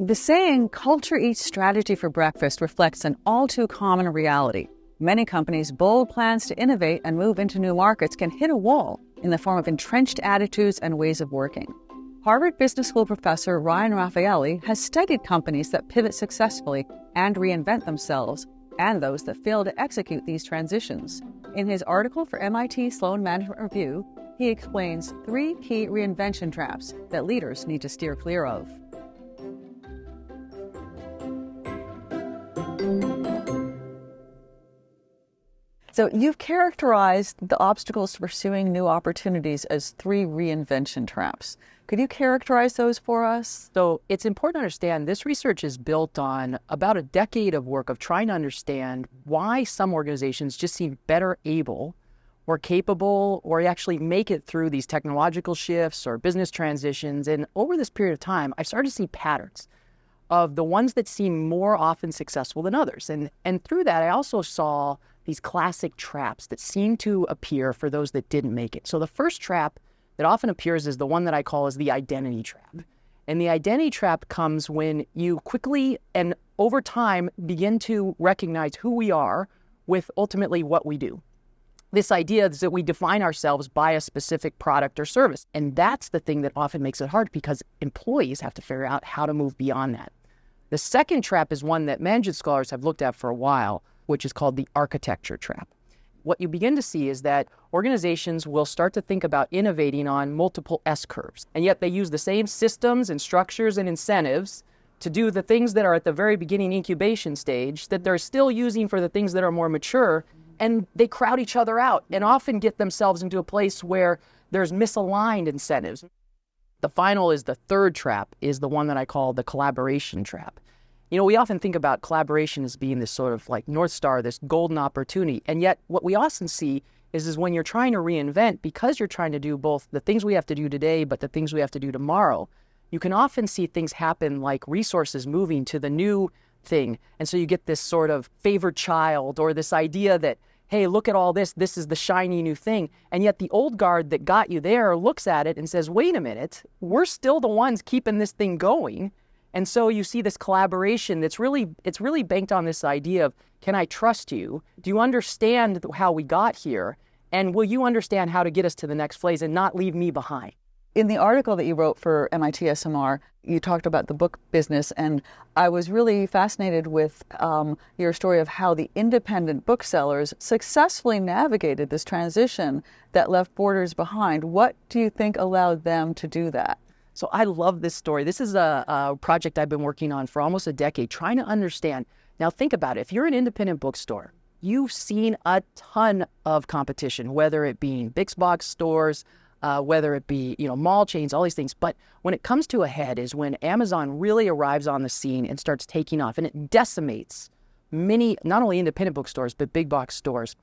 The saying, culture eats strategy for breakfast, reflects an all too common reality. Many companies' bold plans to innovate and move into new markets can hit a wall in the form of entrenched attitudes and ways of working. Harvard Business School professor Raffaelli has studied companies that pivot successfully and reinvent themselves, and those that fail to execute these transitions. In his article for MIT Sloan Management Review, he explains 3 key reinvention traps that leaders need to steer clear of. So you've characterized the obstacles to pursuing new opportunities as 3 reinvention traps. Could you characterize those for us? So it's important to understand this research is built on about a decade of work of trying to understand why some organizations just seem better able or capable or actually make it through these technological shifts or business transitions. And over this period of time, I've started to see patterns of the ones that seem more often successful than others. And through that, I also saw these classic traps that seem to appear for those that didn't make it. So the first trap that often appears is the one that I call is the identity trap. And the identity trap comes when you quickly and over time begin to recognize who we are with ultimately what we do. This idea is that we define ourselves by a specific product or service. And that's the thing that often makes it hard because employees have to figure out how to move beyond that. The second trap is one that management scholars have looked at for a while, which is called the architecture trap. What you begin to see is that organizations will start to think about innovating on multiple S-curves, and yet they use the same systems and structures and incentives to do the things that are at the very beginning incubation stage that they're still using for the things that are more mature, and they crowd each other out and often get themselves into a place where there's misaligned incentives. The final is the third trap, is the one that I call the collaboration trap. You know, we often think about collaboration as being this sort of like North Star, this golden opportunity. And yet what we often see is when you're trying to reinvent, because you're trying to do both the things we have to do today, but the things we have to do tomorrow, you can often see things happen like resources moving to the new thing. And so you get this sort of favored child or this idea that, hey, look at all this. This is the shiny new thing. And yet the old guard that got you there looks at it and says, wait a minute, we're still the ones keeping this thing going. And so you see this collaboration it's really banked on this idea of, can I trust you? Do you understand how we got here? And will you understand how to get us to the next phase and not leave me behind? In the article that you wrote for MIT SMR, you talked about the book business, and I was really fascinated with your story of how the independent booksellers successfully navigated this transition that left Borders behind. What do you think allowed them to do that? So I love this story. This is a project I've been working on for almost a decade, trying to understand. Now think about it. If you're an independent bookstore, you've seen a ton of competition, whether it be big box stores, whether it be mall chains, all these things. But when it comes to a head is when Amazon really arrives on the scene and starts taking off, and it decimates many, not only independent bookstores, but big box stores.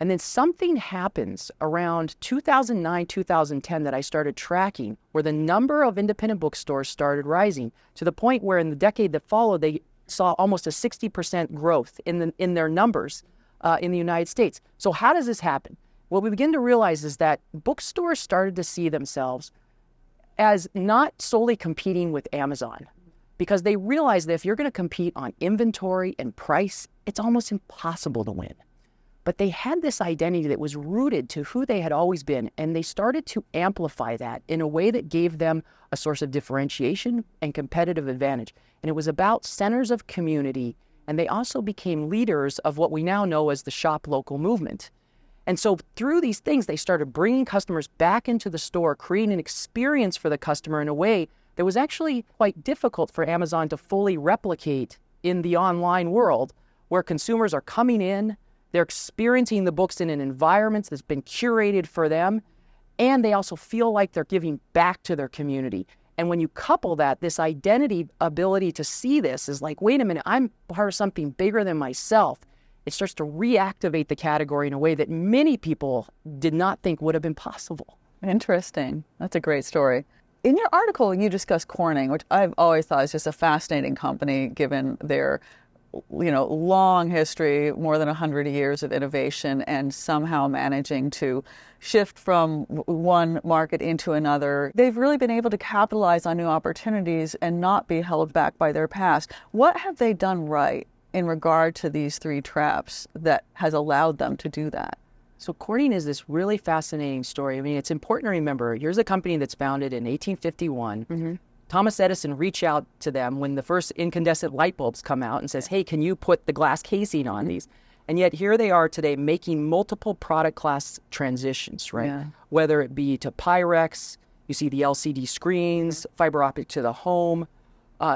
And then something happens around 2009, 2010 that I started tracking where the number of independent bookstores started rising to the point where in the decade that followed, they saw almost a 60% growth in their numbers in the United States. So how does this happen? What we begin to realize is that bookstores started to see themselves as not solely competing with Amazon, because they realized that if you're going to compete on inventory and price, it's almost impossible to win. But they had this identity that was rooted to who they had always been, and they started to amplify that in a way that gave them a source of differentiation and competitive advantage. And it was about centers of community, and they also became leaders of what we now know as the shop local movement. And so through these things, they started bringing customers back into the store, creating an experience for the customer in a way that was actually quite difficult for Amazon to fully replicate in the online world, where consumers are coming in, they're experiencing the books in an environment that's been curated for them, and they also feel like they're giving back to their community. And when you couple that, this identity ability to see this is like, wait a minute, I'm part of something bigger than myself. It starts to reactivate the category in a way that many people did not think would have been possible. Interesting. That's a great story. In your article, you discuss Corning, which I've always thought is just a fascinating company given their long history, more than 100 years of innovation, and somehow managing to shift from one market into another. They've really been able to capitalize on new opportunities and not be held back by their past. What have they done right in regard to these three traps that has allowed them to do that? So Corning is this really fascinating story. I mean, it's important to remember, here's a company that's founded in 1851. Mm-hmm. Thomas Edison reached out to them when the first incandescent light bulbs come out and says, hey, can you put the glass casing on these? And yet here they are today making multiple product class transitions, right? Yeah. Whether it be to Pyrex, you see the LCD screens, fiber optic to the home.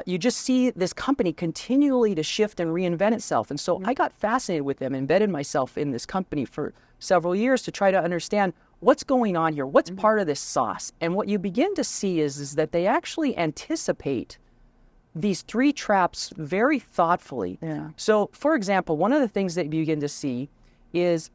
You just see this company continually to shift and reinvent itself. And so I got fascinated with them, embedded myself in this company for several years to try to understand what's going on here, what's part of this sauce. And what you begin to see is that they actually anticipate these three traps very thoughtfully. Yeah. So, for example, one of the things that you begin to see is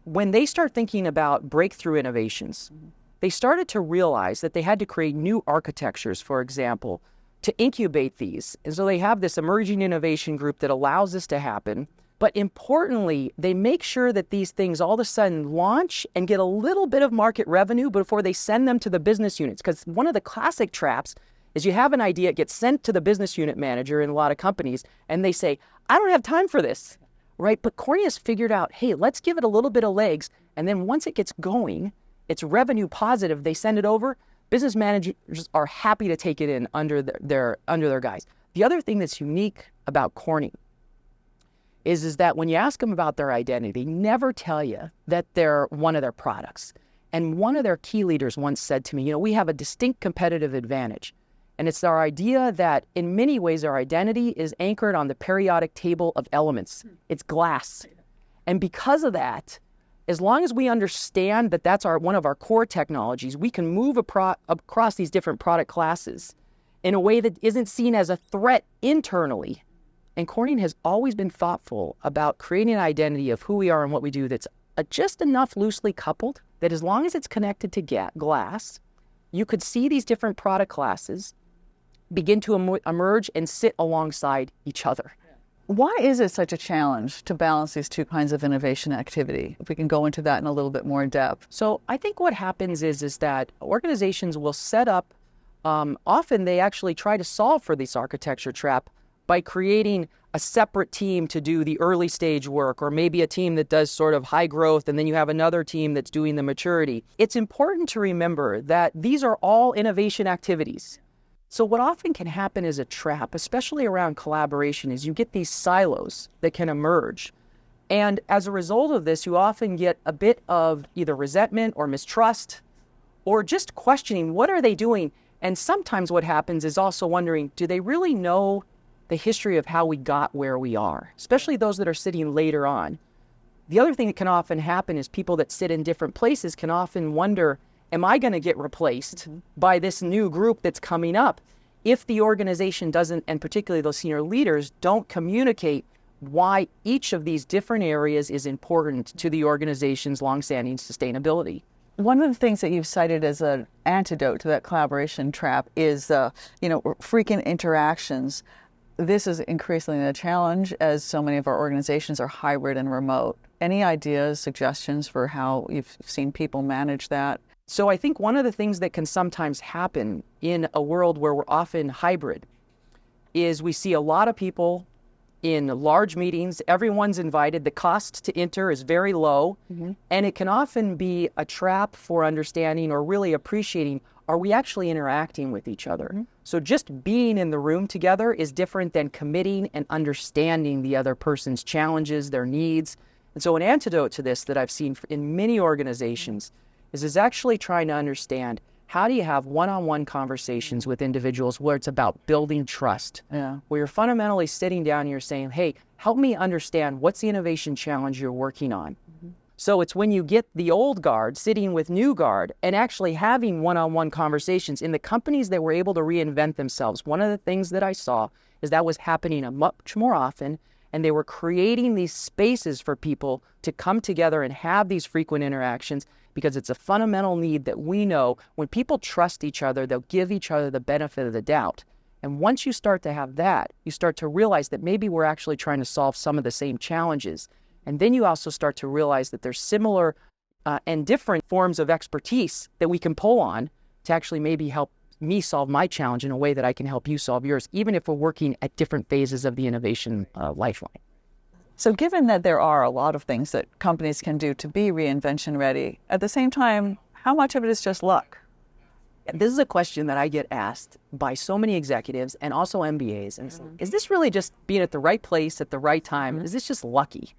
when they start thinking about breakthrough innovations, they started to realize that they had to create new architectures, for example, to incubate these. And so they have this emerging innovation group that allows this to happen. But importantly, they make sure that these things all of a sudden launch and get a little bit of market revenue before they send them to the business units. Because one of the classic traps is you have an idea, it gets sent to the business unit manager in a lot of companies, and they say, I don't have time for this, right? But Corning has figured out, hey, let's give it a little bit of legs. And then once it gets going, it's revenue positive. They send it over. Business managers are happy to take it in under their guise. The other thing that's unique about Corning is that when you ask them about their identity, they never tell you that they're one of their products. And one of their key leaders once said to me, we have a distinct competitive advantage. And it's our idea that in many ways our identity is anchored on the periodic table of elements. It's glass. And because of that, as long as we understand that that's one of our core technologies, we can move across these different product classes in a way that isn't seen as a threat internally. And Corning has always been thoughtful about creating an identity of who we are and what we do that's just enough loosely coupled that as long as it's connected to glass, you could see these different product classes begin to emerge and sit alongside each other. Why is it such a challenge to balance these two kinds of innovation activity? If we can go into that in a little bit more depth. So I think what happens is that organizations will set up, often they actually try to solve for this architecture trap by creating a separate team to do the early stage work, or maybe a team that does sort of high growth, and then you have another team that's doing the maturity. It's important to remember that these are all innovation activities. So what often can happen as a trap, especially around collaboration, is you get these silos that can emerge. And as a result of this, you often get a bit of either resentment or mistrust, or just questioning, what are they doing? And sometimes what happens is also wondering, do they really know the history of how we got where we are, especially those that are sitting later on? The other thing that can often happen is people that sit in different places can often wonder, am I going to get replaced by this new group that's coming up? If the organization doesn't, and particularly those senior leaders, don't communicate why each of these different areas is important to the organization's longstanding sustainability. One of the things that you've cited as an antidote to that collaboration trap is, frequent interactions. This is increasingly a challenge as so many of our organizations are hybrid and remote. Any ideas, suggestions for how you've seen people manage that? So I think one of the things that can sometimes happen in a world where we're often hybrid is we see a lot of people in large meetings. Everyone's invited. The cost to enter is very low. And it can often be a trap for understanding or really appreciating, are we actually interacting with each other? So just being in the room together is different than committing and understanding the other person's challenges, their needs. And so an antidote to this that I've seen in many organizations is actually trying to understand, how do you have one-on-one conversations with individuals where it's about building trust? Where you're fundamentally sitting down and you're saying, hey, help me understand what's the innovation challenge you're working on. So it's when you get the old guard sitting with new guard and actually having one-on-one conversations in the companies that were able to reinvent themselves. One of the things that I saw is that was happening much more often, and they were creating these spaces for people to come together and have these frequent interactions, because it's a fundamental need that we know when people trust each other, they'll give each other the benefit of the doubt. And once you start to have that, you start to realize that maybe we're actually trying to solve some of the same challenges. And then you also start to realize that there's similar and different forms of expertise that we can pull on to actually maybe help me solve my challenge in a way that I can help you solve yours, even if we're working at different phases of the innovation lifeline. So given that there are a lot of things that companies can do to be reinvention ready, at the same time, how much of it is just luck? This is a question that I get asked by so many executives and also MBAs. And is this really just being at the right place at the right time? Is this just lucky?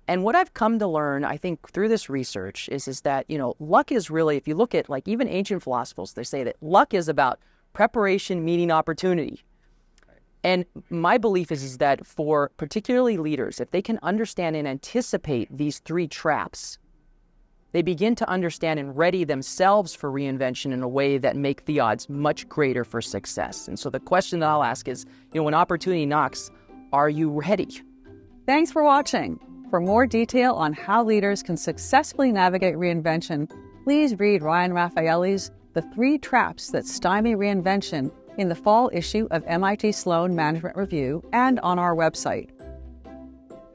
And what I've come to learn, I think, through this research is that, luck is really, if you look at like even ancient philosophers, they say that luck is about preparation meeting opportunity. And my belief is that for particularly leaders, if they can understand and anticipate these three traps, they begin to understand and ready themselves for reinvention in a way that make the odds much greater for success. And so the question that I'll ask is, when opportunity knocks, are you ready? Thanks for watching. For more detail on how leaders can successfully navigate reinvention, please read Ryan Raffaelli's The 3 Traps That Stymie Reinvention in the fall issue of MIT Sloan Management Review and on our website.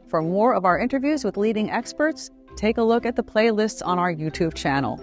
For more of our interviews with leading experts, take a look at the playlists on our YouTube channel.